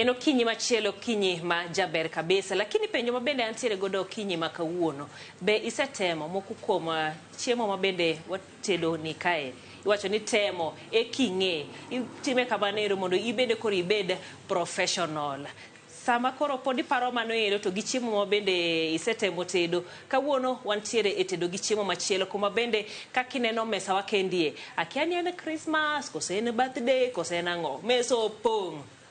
En okinyi machielo, okinyi ma jaber kabisa, lakini penjo mabende antiere godo okinyi ma kawuono. Be isetemo moko kuom chiemo mabende watedo ni kae? Iwacho ni temo king'e itime kamanero mondo ibende koro ibed professional. Sama koro pod iparo mano ero to gi chiemo ma bende isetemo tedo. Kawuono wantiere e tedo gi chiemo machielo kuma bende kakineno mesa wakendie. Akia ni en Christmas, kose en birthday, kose en ang'o.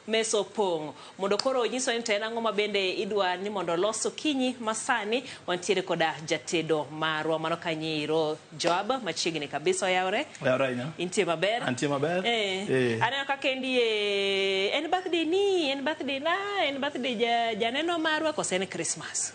Meso pong. Mondo koro nyiso ni en ang'o ma bende idwa ni mondo los okinyi masani. Wantiere koda jatedo marwa mano kanyiro Joab machiegni kabisa yawre. Yawre. Intie maber? Antie maber. Aneno ka kendie en birthday janeno marwa kose en Christmas.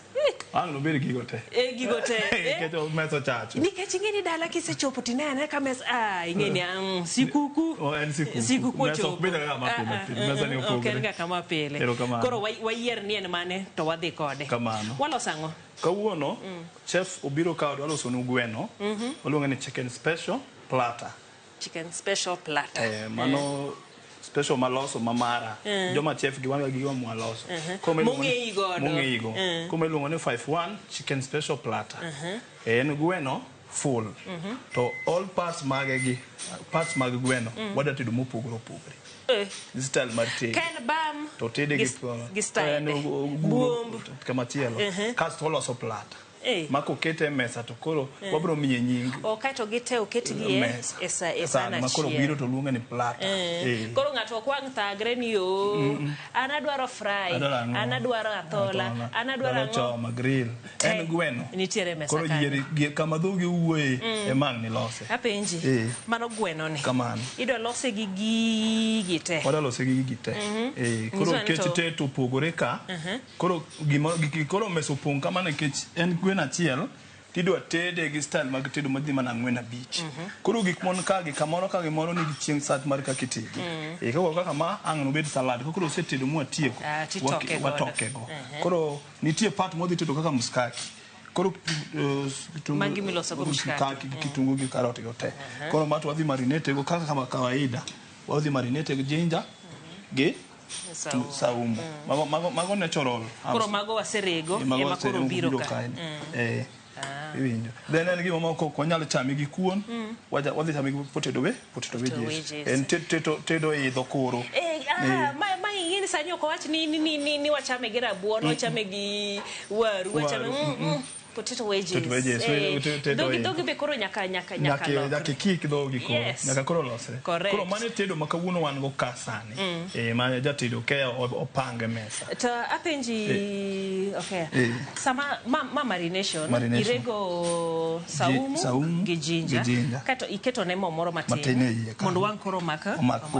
Ang no beri gigo te. Gigo te. Keto meso chacho. Nikech ing'eni dala kisechopo tinene ka mes ing'eni sikuku. En sikuku. Sikuku meso beda kama pile. Meso ni opogore. Ok kama pile. Koro wayier ni en mane to wadhi kode. Kamano. Waloso ang'o? Kawuono chef obiro kawo waloso nu gweno. Waluongo ni chicken special platter. Chicken special platter. Mano special maloso mamara. Joma chef giwanga giwa mwaloso. Mung'eyi godo. Kuma iluongo ni 5-1 chicken special platter. En gweno full. To all parts mag gweno wada tedo mopogore opogore. Style mar tedo. Ken bam. To tede gi style. Buomb. Kama tielo. Kasto waloso platter. Mako kete mesa to koro wabro miye nying. Kaito gite oketgi e sana makoro biro to luonga ni platter. Koro ng'ato okwang thagre ni an adwaro fry, an adwaro athola, an adwaro choma grill. En gweno. Nitiere mesa koro yiere kama dhoge wuoye e mang ni lose. Apenji. Mano gweno ni. Kamano. Idwa lose gi gigi te. Wada lose gi gigi te. Koro kete to pogore ka. Koro koro meso pong kamano kech en gweno achiel tidwa tede gi style mag tedo madhi mana 4-5. Koro gik mon ka gi kamoro ka gimoro nigi chieng' sat mar kaka itede. Kaka kaka ma ang' no bed salad. Koro osetedo mu atieko. Watoke go. Koro nitie part modhi tedo kaka muskaki. Koro mangi miloso go muskaki. Kitungu gi karot go te. Koro mato wadhi marinate go kaka kama kawaida. Wadhi marinate go ginger gi saumu. Mago natural. Koro mago waserego ema koro biro ka. Iwinjo. Then en gima moko konyalo chame gi kuon. Wadhi chame gi potato wedges. En tedo idho koro. Ma ing'eni sani ok wach ni wachame gi rabuon, wachame gi waru, wachame potato wedges. Dogi be koro nyaka kik dogi koro. Nyaka koro lose. Koro mane tedo makawuono wan go ka sani. Ma jatedo ke opange mesa. To apenji, okay. Sama marination irego saumu gi ginger. Kato iketo ne mo moro matin. Mondo wang' koro maka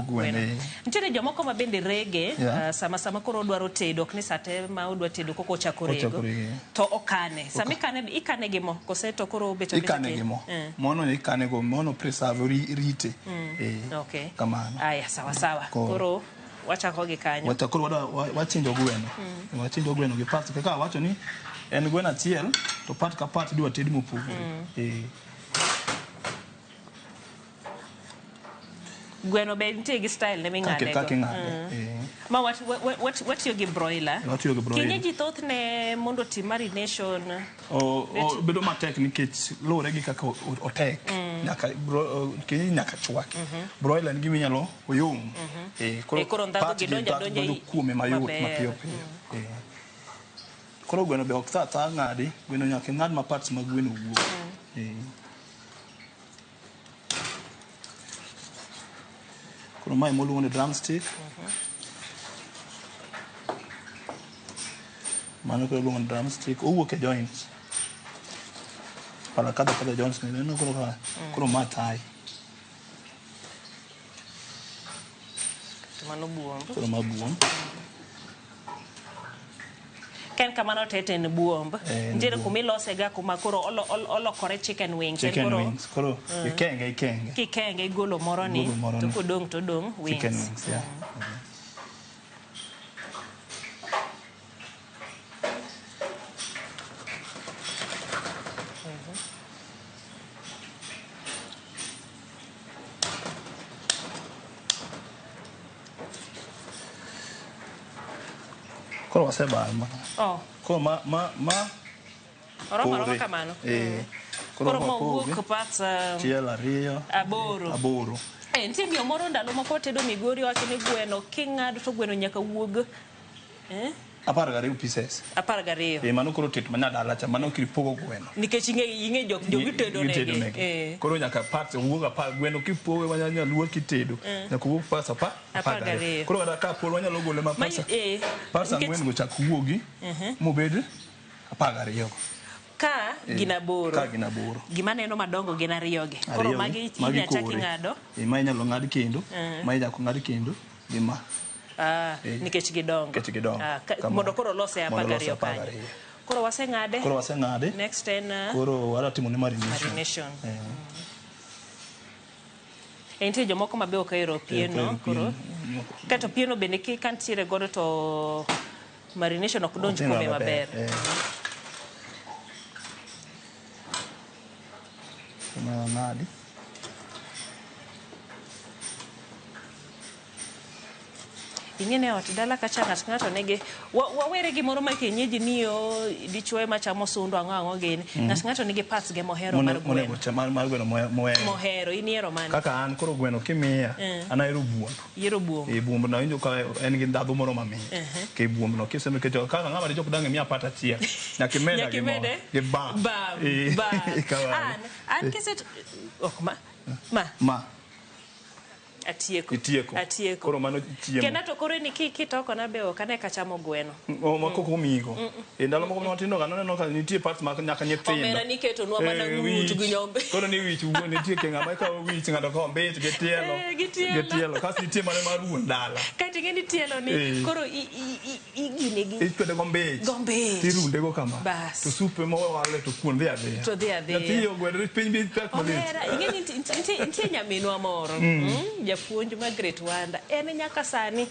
gweno. Nitiere jomoko ma bende rege sama koro dwaro tedo, ok ni sate ma odwa tedo koko chako rego. To okane. Ikane gi mo, kose to koro beto ikane gi mo. Mono ikane go, mono preserve rite. Okay. Kamano. Aya, sawa. Koro wachako gi kanyo. Koro wachinjo gweno. Wachinjo gweno gi parts kaka wacho ni en gweno achiel to part ka part dwa tedi mopogore. Gweno be nitie gi style ne ming'ade go. Ma what you give broiler? Kienyeji thoth ne mondo ti marination. Bedo matek nikech lore gi kaka otek. Nyaka chwaki. Broiler nigi minyalo oyom. Koro ndhago gi donja kuome mayot mapiyo. Koro gweno be ok tha ng'adi. Gweno nyaka ng'ad ma parts mag gweno wuok. Koro mae moluongo ni drumstick. Mano koro luongo ni drumstick. Owuok e joints. Para kada joints ni neno koro matai. To mano buomb. Koro mabuomb. Ken kamano tete en buomb. Nitiere kumilose ga kuma koro olokore chicken wings. Koro ikenge igolo moro ni to kodong wings. Chicken wings, yeah. Koro wasebayo ma. Koro ma Oromo kamano. Koro mowuok pats chiel ariyo aboro. Nitie miyo moro ndalo moko tedo Migori wacho ni gweno king'ado to gweno nyaka wuog 12 pieces. 12. Mano koro tet manyadala cha mano kipogo gweno. Nikech ing'e jogi tedo negi. Koro nyaka parts wuog 10 gweno kipogo wanyalo luo kitedo. Nyaka wuog parts 12. Koro kata ka pol wanyalo gole ma parts ang'wen go chak wuogi mobed 12. Ka ginaboro. Gima neno madongo gin 2 gi. Koro magi inya chaki ng'ado. Ma inyalo ng'ad kendo, ma inyalo ng'ad kendo gima. Nikech gidongo. Mondo koro lose 12 kanyo. Koro waseng'ade. Next en koro wala timo ne marination. Nitie jomoko mabe ok ohero pieno koro. Kato pieno bende kantiere godo to marination ok donj kuome maber. Nadi ing'ene ot dala kacha ng'ato negi wawere gimoro ma kienyeji niyo dichuoye machamo sundu ang'o gini ng'ato nigi parts ge mohero mar gweno mohero iniero mane kaka an koro gweno kimiya an ahero buombo buombo na injo ka en gi ndadhu moro mamit ke buombo no kiseme ke kaka ng'ama de jok dange miya pata chiel nyakimeda gi bam an kiset Atieko. Koro mano chiemo. Kena to koro ni kitoko na be okane kachamo gweno. Makoko migo. Ndalo moko matindo kanone ka nitie parts ma nyaka nyithindo. Omera ni keto nwa mana ng'ut gi nyombe. Koro ni wich wuo nitie kenga ma ka wich ngado ko mbet gi tielo. Kasi nitie mane mar wuon dala. Kati ngeni tielo ni koro igine gi. Ikwede gombech. Tirunde go kama. To supe mo wale to kuonde ade. Tiyo gwede piny bi tak malit. Omera ingeni nitie nyaminwa moro. Japuonj Margaret Wanda en nyaka sani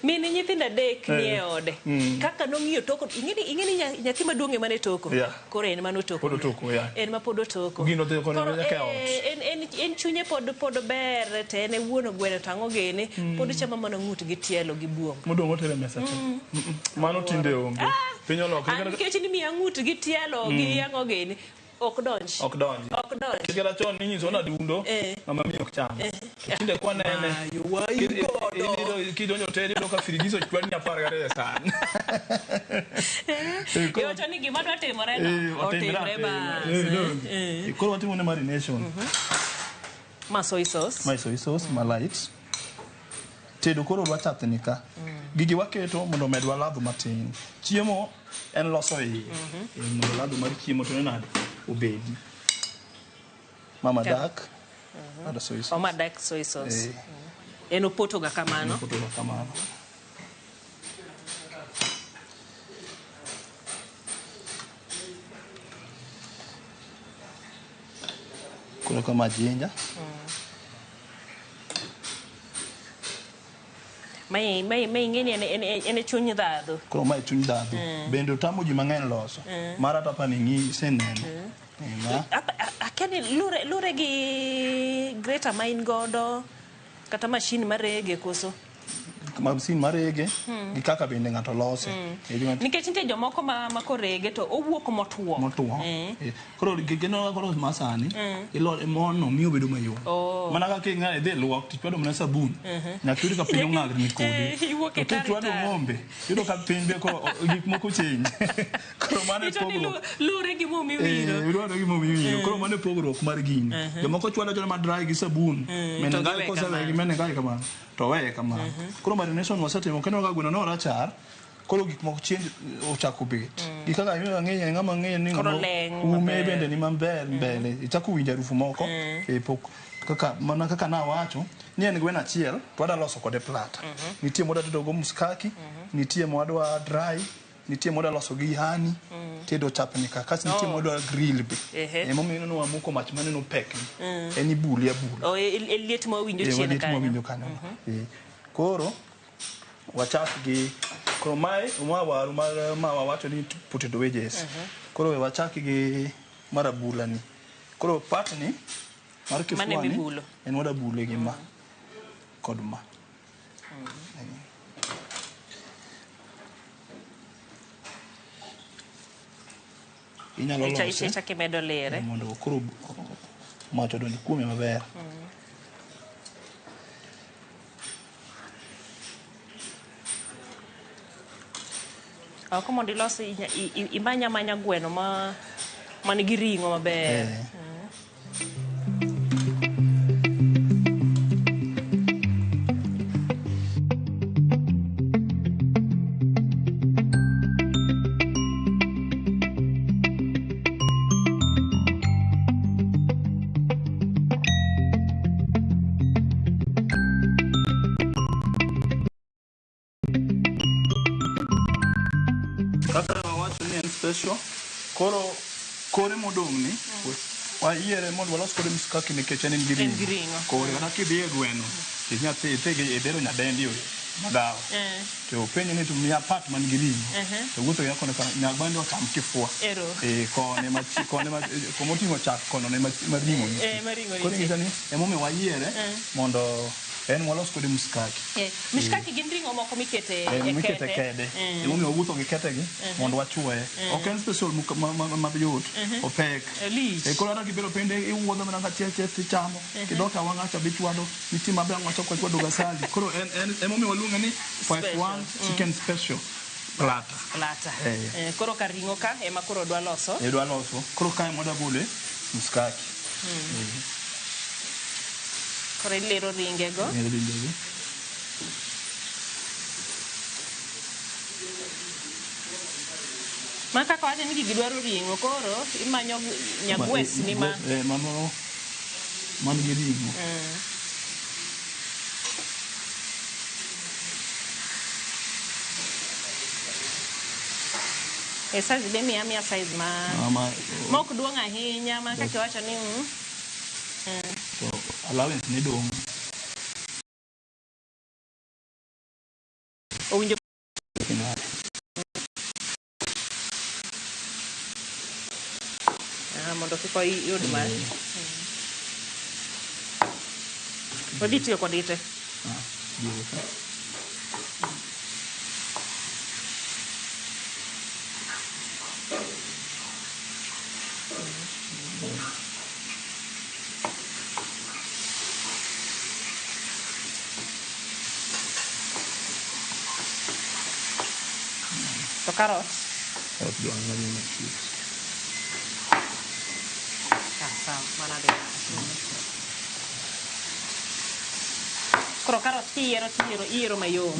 mini nyithindo adek ni e ode kaka nong'iyo toko ing'eni nyathi maduong' mane toko koro en mano toko en ma pod otoko en chunye pod ber te en wuono gweno tang'o gene pod chama mana ng'ut gi tielo gi buom modong' otere mesa mano tinde onge piny oloko nikech ni miya ng'ut gi tielo gi yang'o gene ok donj. Kigera chon ni nyiso na dundo mama mi ok cham. Tinde kwa nene. Kidonjo tedi doka firigiso chwani 12 sana. Yo choni gima dwa timore no. Otimre ba. Koro watimo ne marination. Ma soy sauce ma light. Tedo koro wachathni ka. Gigi waketo mondo medwa ladho matin. Chiemo en loso iye. Mondo ladho mar chiemo to nade obedi. Mama dak. Ada soy sauce. Mama dak soy sauce. En opoto ga kamano. Kuro kama jinja. Mai ngeni ene chuny dhadho. Koro mai chuny dhadho. Bende utamo ji mang'eny loso. Mara tapa ni ngi seneno. Akeni lure gi greta ma in godo kata machine marege koso. Machine marege gi kaka bende ng'ato lose. Nikech nitie jomoko ma korege to owuok motuo. Koro gino koro masani ilo mono miyo bedo mayom. Mana kaka ing'ane dhi luok tichwado mana sabun. Nyakuri ka piny ong'agre ni kodi. To chwado ng'ombe. Yudo ka piny be ko gik moko change. Koro mane pogro. Lure gi mo miwiro. Lure gi mo miwiro. Koro mane pogruok mar gini. Jomoko chwado joma dry gi sabun. Mene ngai ko sala gi mene ngai kamano. To weye kamano. Koro marination wasetimo kendo ka gweno no rachar. Koro gik moko chien ochako bet. Gik kaka ng'eny ng'ama ng'eny ni ume bende ni maber mbele. Ichako winjo harufu moko pok kaka mana kaka na wacho ni en gweno achiel to adwa loso kode plata. Nitie moda tedo go muskaki, nitie modwa dry, nitie moda loso gi hani, tedo chapni kaka nitie modwa grill be. Momiyo no amuko mach maneno pek ni. En ibuli abula. Liet mo winjo chien kanyo. Koro wachak gi koro mai waru mar mawa wacho ni potato wedges. Koro wachak gi marabula ni. Koro pat ni mar kifuani en wada bule gi ma kod ma. inyalo lose ichake medo lere mondo koro mach odonj kuome maber. Ako mondo ilos imanya gweno man gi ring'o maber. Special. Koro kore modong ni wayiere mondo walos kode mskaki nikech en gi ring'o. Kore kata kidhi e gweno tinyathi e dero nyadendi magawa to penjo ni to miya pat man gi ring'o to wuotho ya kono nyabando ocham kifua kone komoting'o chak kono ne maring'o koro ng'isa ni emomiyo wayiere mondo en walos kode mskaki. Mishkaki gin ring'o moko mikete kede. Emomiyo wawuotho gi ketegi mondo wachuoye. Ok en special mabiyot, opek. Koro kata kibiro pende iwuodho mana kachiel tichamo. Kidok awang' acha bichwado, nitie maber ng'ato kwachwado gasali. Koro emomiyo waluonge ni 5-1 chicken special platter. Koro ka ring'o ka ema koro dwa loso. Dwa loso. Koro kae moda gole mskaki. Koro ilero ringego. Ma kaka wacho ni gigi dwaro ring'o koro imanyo nyagwesni man gi ring'o. Size be miya size ma ok duong' ahinya ma kaka wacho ni to allowance ni dong. Owinjo mondo kik oyud ma wadhi tiyo kod ite. To carrot. Sawa, mana deh. Koro carrot iyiero mayom.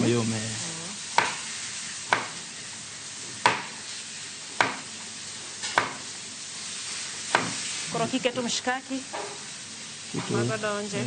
Koro kiketo mshikaki mago donje.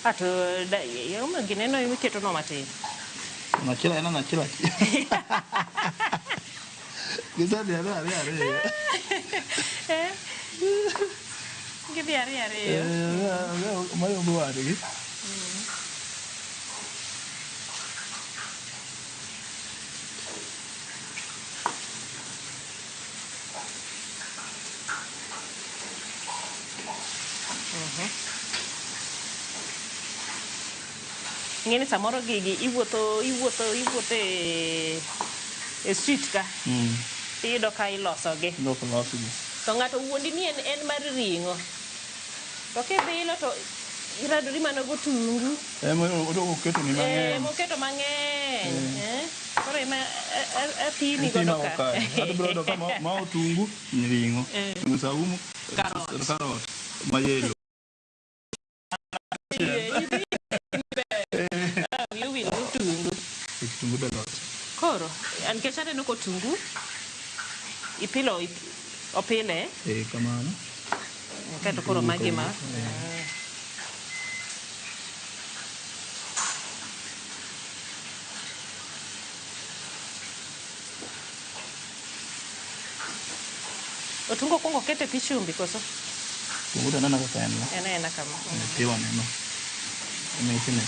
Ato yo gineno imiketo no matin. Nachila. Gisa dia. Gibi ari. Mayo buat lagi. Ngeni samoro gigi iwuotho e street ka. Iyudo ka ilosogi. To ng'ato wuondi ni en mar ring'o. To kidhilo to iradori mana gotungu. Moketo ni mang'eny. Moketo mang'eny. Koro ema athini godo ka. Ato bro ka ma otungu ring'o. Saumu carrot. Mayelo. Koro, nikech aneno kotungu opile. Kamano. Kato koro magi ma. Otungu kuongo kete pi chumbi koso? Uda nana ka kayan la. Ena kama. Tiwa neno. Imetine.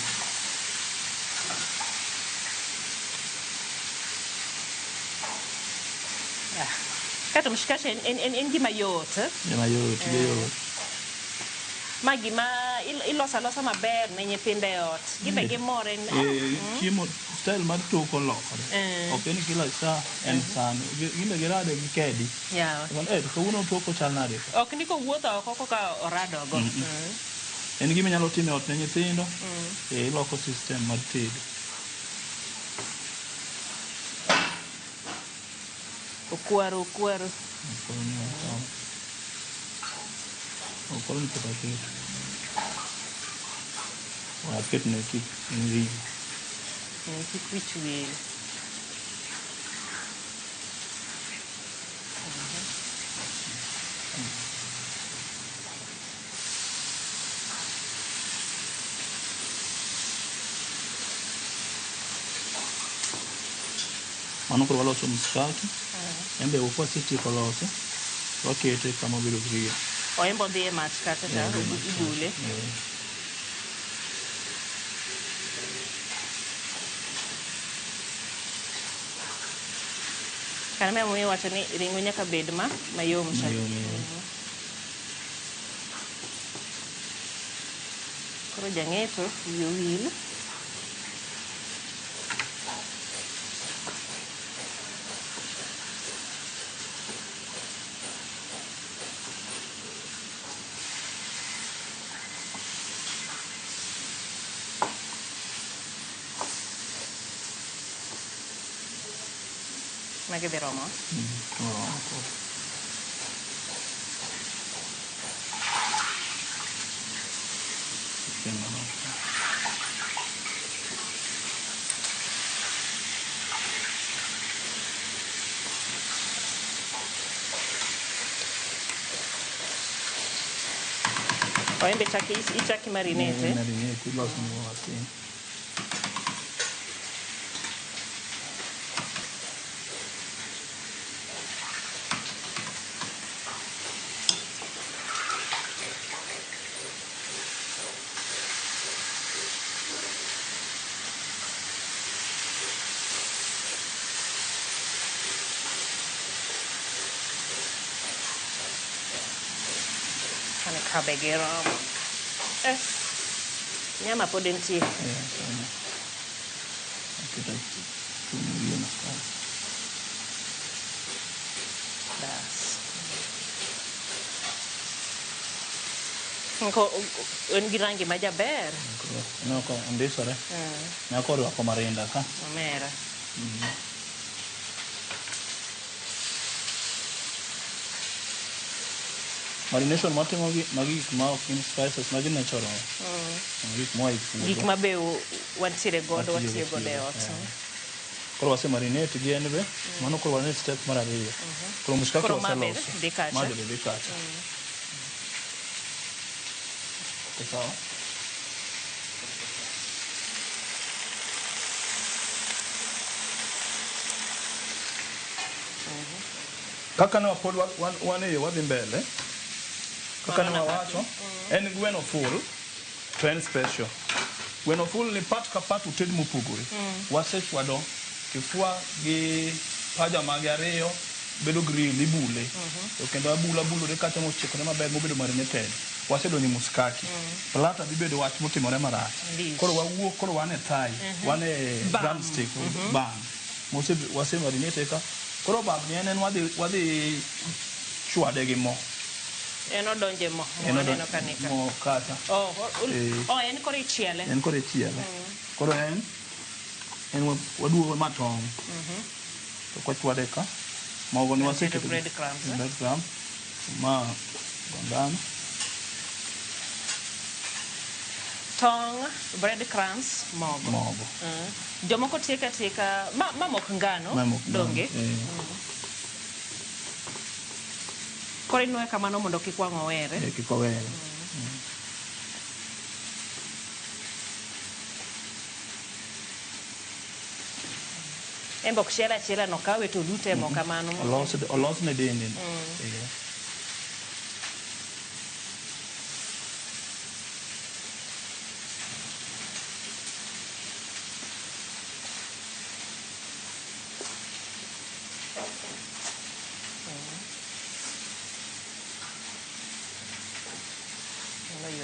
Kato mshikashe en gima yot. Gima yot. Ma gima ilosa maber ne nyithinde ot. Gibe gimore. Chiemo style mar toko lokore. Ok en kila saa en san. Gimbe girade gi kedi. Yeah. Kawuono toko chal nade. Ok niko wuotho oko ka orado go. En gima nyalo time ot ne nyithindo. Iloko system mar tedo. Okuaro. Okwaro ni kata kit. Ket ne kik nri. Kik wich wil. Mano koro waloso mskati. Embe wasetieko lose. Wakete kama obiro griyo. Embo dhi e mach kata ibule. Kana me moyo wacho ni ringo nyaka bed mayom cha. Koro jang'eto yo wil. Magi dhi romo. Embe ichaki marinate. Marinate, iloso mo matin. Kane kabe gi romo. Nyama pod entie. En gi rangi ma jaber. Noko ondisore. Nyako orwako marinda ka. Omera. Marination matimo magi ma ok in spices magi natural. Gik ma be wantiere godo watiyo godo e ot. Koro wase marinate gi en be. Mano koro wane step mar ariyo. Koro mshikaki waseloso. Mabe dhi kacha. Sawa. Kaka ne wapod wan e yo wadhi mbele. Kaka ne wawacho, en gweno full to en special. Gweno full ni pat ka pat uted mopogore. Wasechwado kifua gi paja mage ariyo bedo grill ibule. To kendo abulore kacha mochiekore maber mobedo marinated. Wasedonjo muskaki. Plata bi bedo wach motimore marach. Koro wawuok koro wan e thigh, wan e drumstick, bam. Wase marinate ka. Koro bam ni en wadhi chwade gi mo. En odonje mo. Aneno kanika. Mo kata. En koro ichiele. En koro ichiele. Koro en waduogo matong'. To kwachwade ka. Mogo ni waseketo bread crumbs. Ma gondano. Tong, bread crumbs, mogo. Jomoko tieka ma mok ngano donge. Koro inuoyo kamano mondo kik wang' owere. Kik owere. Embe ok chiela no kawe to lute mo kamano. Olos ne dende.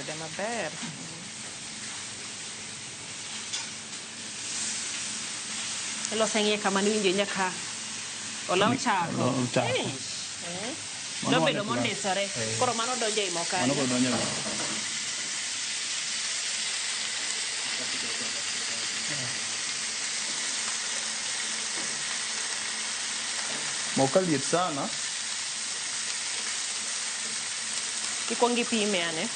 Yude maber. Ilose ng'ie kama niwinjo nyaka olaw chako. Nobedo mondisore. Koro mano donjo ei mo kanyo. Mano ko donjo. Mo kaliet sana. Ikuongo ipime ane.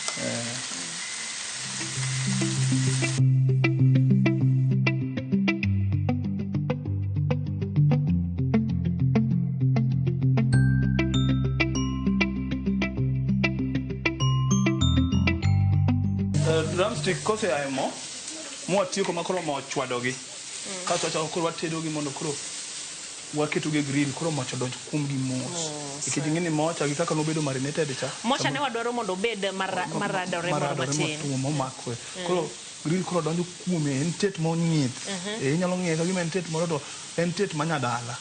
Drumstick kose ae mo watieko makoro mo chwadogi kasto wachako koro watedogi mondo koro waketogi e grill koro mo chodonj kuomgi mos nikech ing'eni mocha gi kaka nobedo marinated cha mocha ne wadwaro mondo obed maradore moro matin momakwe koro grill koro donjo kuome en tet mong'ith inyalo ng'eye ka gima en tet moro to en tet manyadala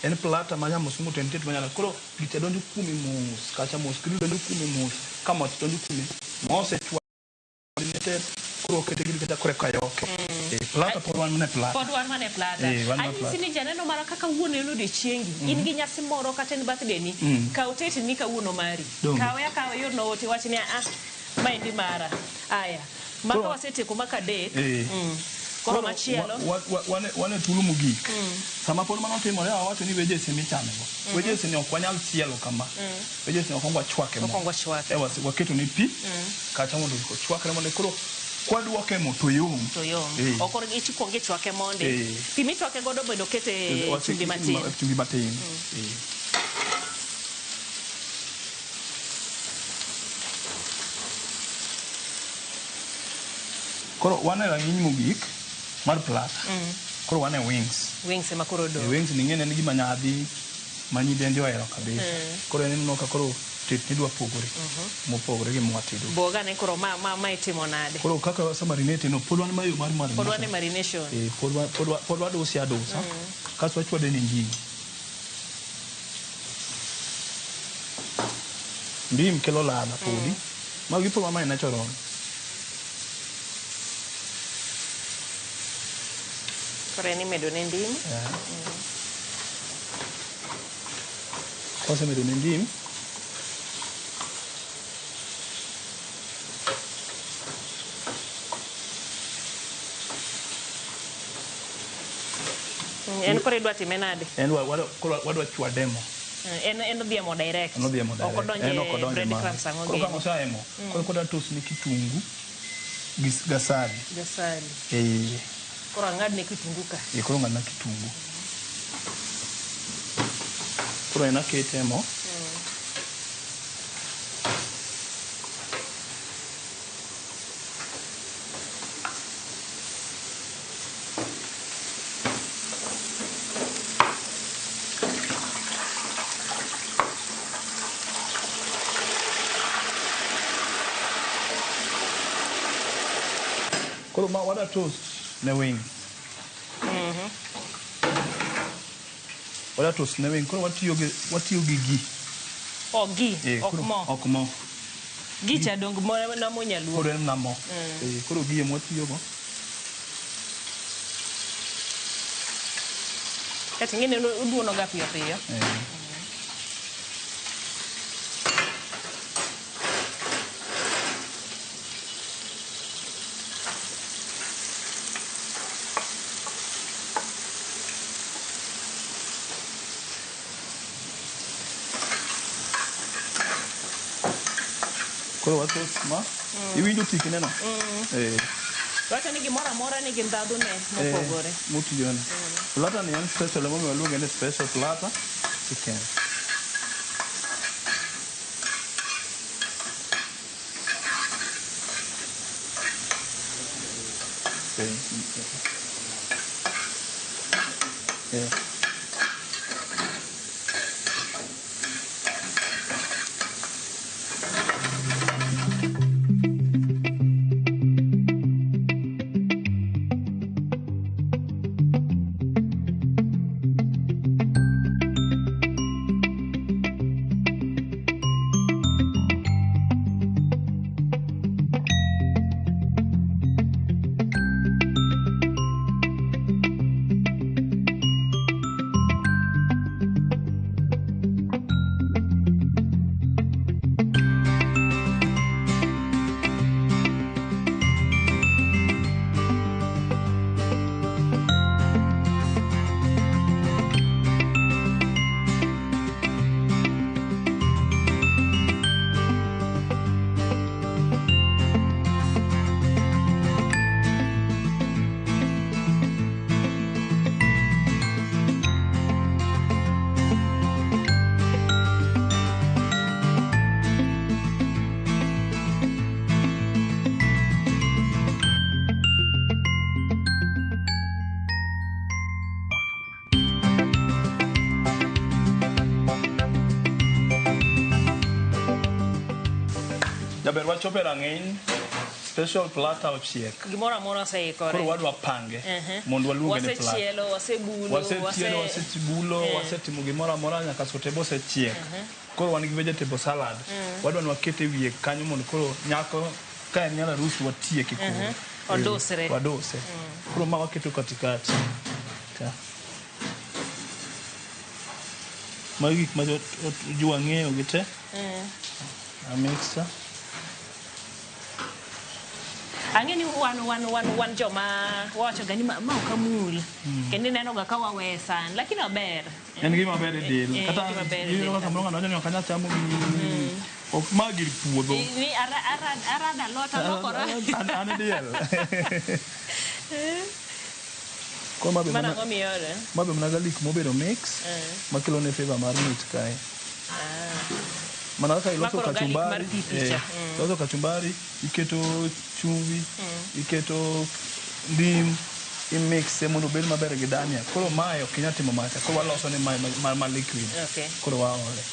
en plata ma nyamusungu to en tet manyadala koro gicha donjo kuome mos kacha mos grill donjo kuome mos ka moch donjo kuome mosechwa kuro kete gili kata kore kayoke plata pod wan mane plata anyisi ni janeno mara kaka wuone nude chiengi in gi nyasi moro kata ni birthday ni ka utete ni ka wuono mari kawe yo no ote wachni maendi mara aya maka wasetieko maka date koro machielo wane tulu mogik sama pod mano timore awacho ni wejesi michamego wejesi ni ok wanyal chielo kama wejesi ni ok wachwake mo waketo ni pi kacha mondo ochwakre mondo koro kwadwoke mo to yom okoro ichikuongo ichwake monde pi michwake godo bendo kete chumbi matin koro wane rang'iny mogik mar plata koro wane wings ema koro do wings ni ng'ene ni gima nyadhi manyidendi ohero kabisa koro en no ka koro tet nidwa pogore mopogore gi mwatedo boga ne koro ma itimo nade koro kaka sa marinate no pod wan mayo mar marination pod wan marination pod wadosi adosa kaso wachwade ni ndim kelo ladha podi magi pod wan natural koro en imedo ne ndim kose medo ne ndim en koro idwa time nade en wadwa chwade mo en odhi mo direct ok odonje bread crumbs ang'o koro kama osaemo koro koda toast ni kitungu gi gasali koro ang'ad ne kitungu ka koro ng'adna kitungu koro en akete mo koro ma wada toast ne wing wada toast ne wing koro watiyo gi gi ok mo gi cha dong mo na mo nyaluo koro en na mo koro gi mo tiyo go kati ngene uduono ga piyo koro watoast ma iwinjo tikne no wacho ni gimoro amora nigi ndhadhu ne mopogore motiyone plata ni en special emomiyo waluonge ni special plata chicken Jaber wachope rang'iny special plata ochiek. Gimoro amora oseikore. Koro wadwa pange mondo waluonge ni plata. Wasechielo, wasebulo, wasebulo, wasetimo gimoro amora nyaka sote be osechiek. Koro wan gi vegetable salad. Wadwa ni wakete wiye kanyo mondo koro nyako ka en nyala arus watieki koro. Wadusre. Waduse. Koro ma waketo katikati. Magi gik ma jua ng'eyo gi te. Amixa. Ang'e ni wan joma wacho ga ni ma ok amul. Kendo neno ga ka wawe san, lakini ober. En gima ber e del. Kata yino ka moro ng'ano nyaka nya chamo gi ok magir puodho. Ni arada lota lokora. An diel. Ko mabe mana garlic mobedo mix makelo ne flavor mar meat kae. Mana ka iloso kachumbari, loso kachumbari, iketo chumvi, iketo ndim, imixe mondo obed maber gi dania. Koro mae ok inyal timo macha, koro waloso ne ma liquid. Koro waole.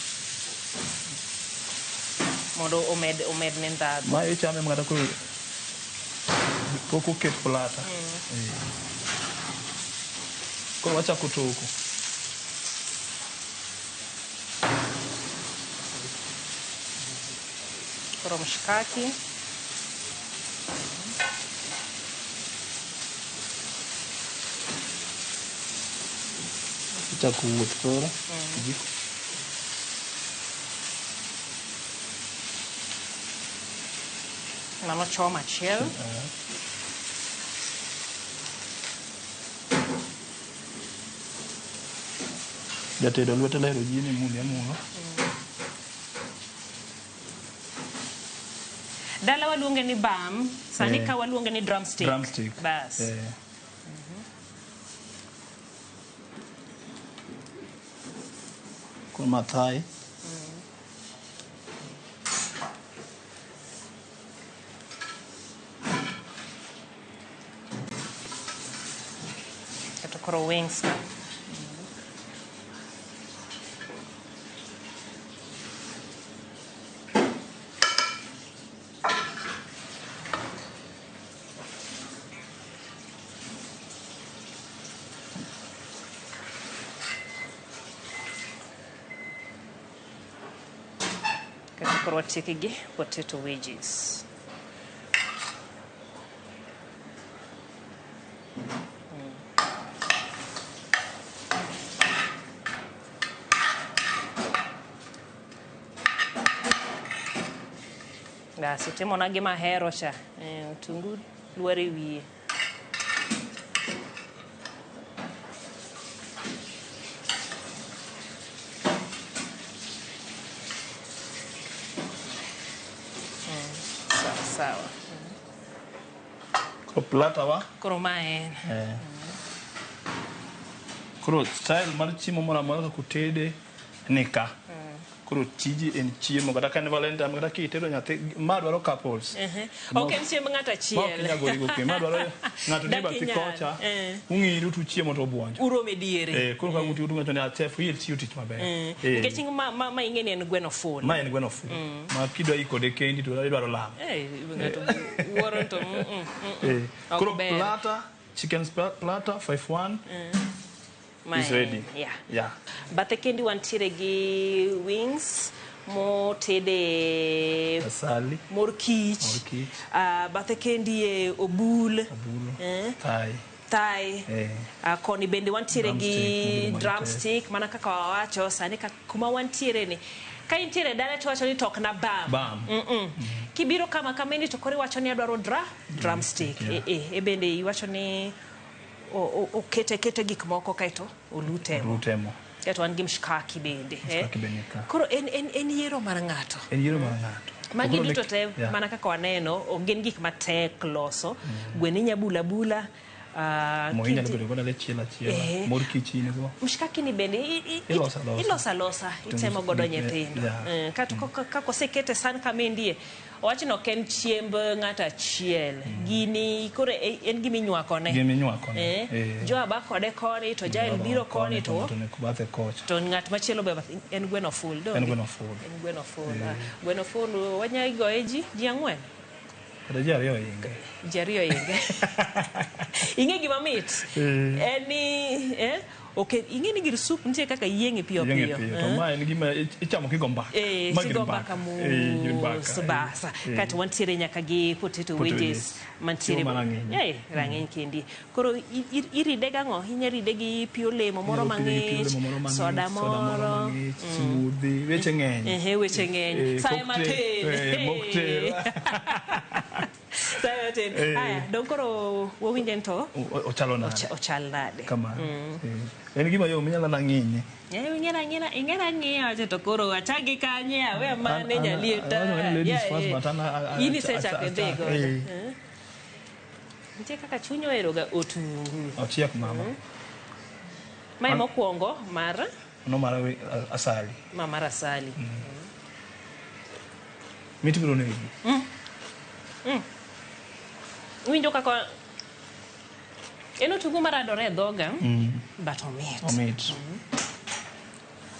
Mondo omed ne ndhadhu. Mae ichame mana koro pok oket plata. Koro wachako toko. Koro mshikaki. Chako wuoth koro. Mano choma achiel. Jatedo lwete lero jini mulo. Dala waluonge ni bam, sani ka waluonge ni drumstick. Bas. Con mathai. Keto koro wings ka. Koro watieki gi potato wedges. Basi timo na gima hero cha. Tungu luari wiye. Sawa. Koro plata wa? Koro mae. Koro style mar chiemo mora mora kutede nika. Koro tiji en chiemo kata kan Valentine kata kitedo nyathi ma dwaro couples. Ok en chiemo ng'ata chiel. Ok nyagori goke ma dwaro ng'ato ni bathi kocha. Ung'iru tu chiemo to buonjo. Urome diere. Koro ka guti ng'ato ni chef yie tiyo tich maber. Nikech ma ing'e ni en gweno full. Ma en gweno full. Ma kidwa ikode kendi to idwaro lam. Ng'ato wuoro to Koro plata, chicken plata 5-1. Is ready. Yeah. Bathe kendi wantiere gi wings motede asali, mor kich. Bathe kendi obul. Thai. Koni bende wantiere gi drumstick mana kaka wawacho sani kuma wantiere ni. Ka intiere dala to wacho ni tok na bam. Kibiro kama kameni to kore wacho ni adwaro drumstick. Bende iwacho ni o kete gik moko kaito olutemo. Kaito an gi mshikaki bende. Koro en yiero mar ng'ato. Magi duto te mana kaka waneno gin gik matek loso. Gwen inya bula Mohinya bedo goda le chiela mor kich ni go. Mshikaki ni bende ilosa itemo godo nyithindo. Kata kosekete san kamendie owacho no ken chiemb ng'ata chiel. Gini kore en gimi nywako ne. Jo abakode koni to jael biro koni to ng'at machielo be en gweno full do. En gweno full wanya igoe ji ang'wen. Jariyo inge. Inge gima mit. Eni okay, inge ni gir soup ntie kaka yienge piyo. To ma en gima ichamo kigomba. Sigomba kamu subasa. Kati wantiere nyaka gi potato wedges mantiere. Rang'eny kendi. Koro iride gang'o, inyaride gi piyo lemo moro mang'ich, soda moro, smoothie, weche ng'eny. Weche ng'eny. Sae matin. Mocktail. Aya, don koro wawinjen to ochal nade kama en gima yo minyala nang'inye ing'era ng'iyo to koro achagi kanye awe mane nyalieta ini secha kedego ntie kaka chunyo eroga otungu ochiek mama mai mokwongo mar asali mar asali mitibiro negi winjo kaka eno tugu maradore dhoga but omit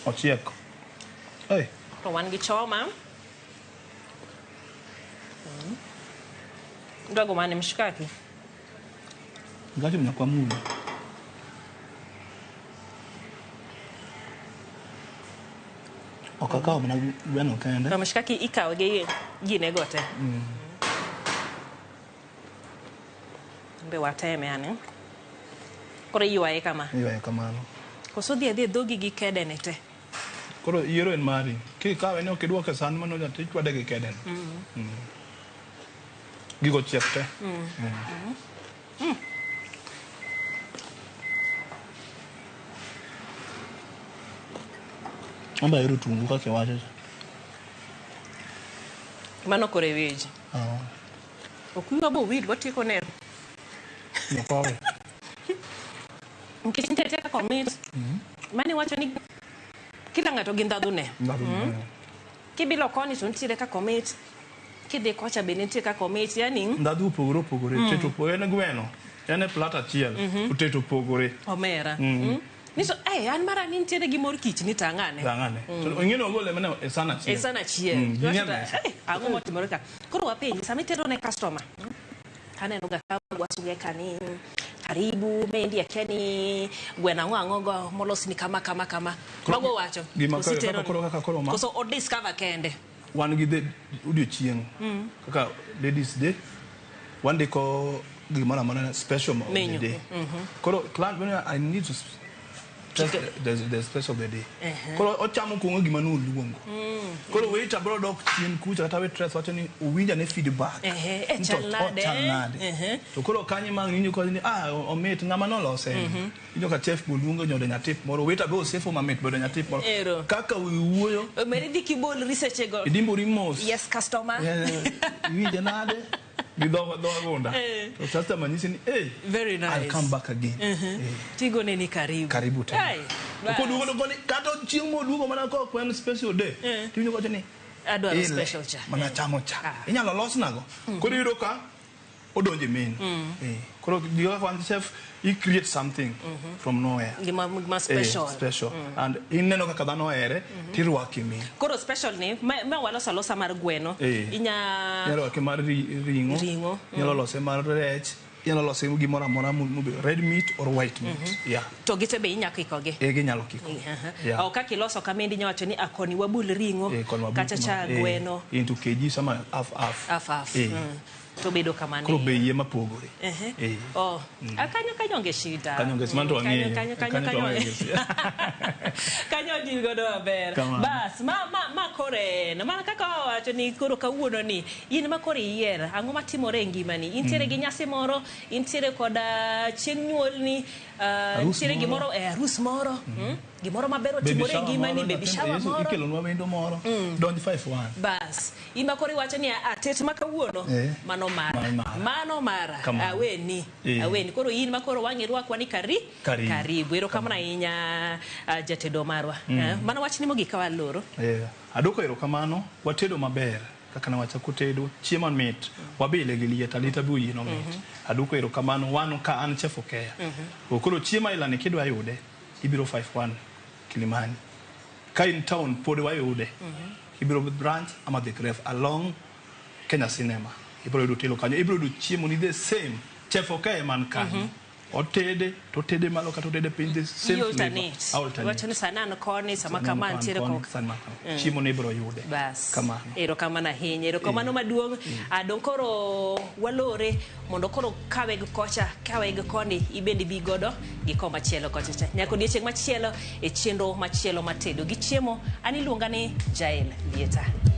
ochiek to wan gi choma ndogo mane mshikaki ngacho mnakwa mulu okakao mna gweno kende to mshikaki ikawe gi gine gote be wateme ane koro ywaye kamano koso dhi dhogi gi kedene te koro yiero en mari kikawe ne okidwoke san mano jati chwade gi kedene gigo chiek te amba ero tungu kake wacho mano kore weji okuwa bo wid watieko nero Nokawe. Nkech nite teka komit. Mani wacho ni kila ng'ato gi ndhadhune. Kibilo koni to nitiere ka komit. Kidhi kocha be nitie ka komit. Yani ndhadhu opogore. Teto opogore ne gweno. En e plat achiel. Teto opogore. Omera. Niso an mara ni nitiere gi mor kich ni tang'ane. To ing'eno gole mane e sana chiel. E sana chiel. Ang'o motimore ka. Koro wapenji sama itero ne customer. Kaneno ga wasuge kani karibu mendi akeni gwena ng'ango molos ni kama mago wacho koro koso o discover kende wan gi the odiochieng kaka ladies day one day ko gimana mana special menu day koro client when I need to the special day koro ochamo kungo gima no luongo koro waiter bro dok chien kucha kata waitress wacho ni uwinja ne feedback chalnade to koro kanye mang ninyo ko ni omit ngama no lose inyo ka chef boluongo nyodo nyatip moro waiter be osefo mamit bodo nyatip moro kaka wuoyo meridi kibol research go idimbo rimos yes customer winja nade do gonda to sasa manyisi ni very nice I'll come back again tigo neni karibu tena ko dugo ni kato chiemo dugo mana ko kwen special day tinyo ko ni adwaro special cha mana chamo cha inyalo los nago ko yudo ka odonje menu koro the one chef he create something from nowhere gima special and ineno kaka dhano ere tirwaki menu koro special ni ma walosa losa mar gweno nyalo ke mar ringo nyalo lose mar rech nyalo lose gimoro amora red meat or white meat to gite be inyako ikoge ginyalo kiko au kaki loso kamendi nyawacho ni akoni wabul ringo kata cha gweno into kg sama half to bedo kamane koro be yie mapogore kanyo nge shida kanyo manto wangi kanyo ji godo maber bas ma kore na mana kaka wacho ni koro kawuono ni in ma kore yier ang'o matimore ngimani intiere gi nyasi moro intiere koda chieng' nyuol ni intiere gimoro arus moro gimoro maber otimore e ngimani, baby shower moro ikelonwa wendo moro donj 5-1 bas ima koro iwacho ni atet ma kawuono mano mara aweni koro in ma koro wang'i rwakwa ni karibu erokamano ahinya jatedo marwa mano wachni mogik ka waloro adwoko erokamano watedo maber kaka nawachako tedo chiemo mit wabile gi liet alita bi yino mit adwoko erokamano wan ka an chef Okeya koro chiemo ilani kidwa yude ibiro 5-1 Kilimani ka in town pod wayude ibiro branch ama the grave along Kenya Cinema ibiro yudo telo kanyo ibiro yudo chiemo ni the same chef Okeya man kanyo otede to tede malo kata tede pin the same flavor wachoni sanano koni sama kama antiere ko chiemo ne ibiro yude kama erokamano ahinya erokamano maduong' adong koro walore mondo koro kaweg kocha kaweg koni ibendi bi godo gi koma chielo kocha cha nyako odiechieng' machielo e chenro machielo matedo gi chiemo ani luonga ni Jael Lieta.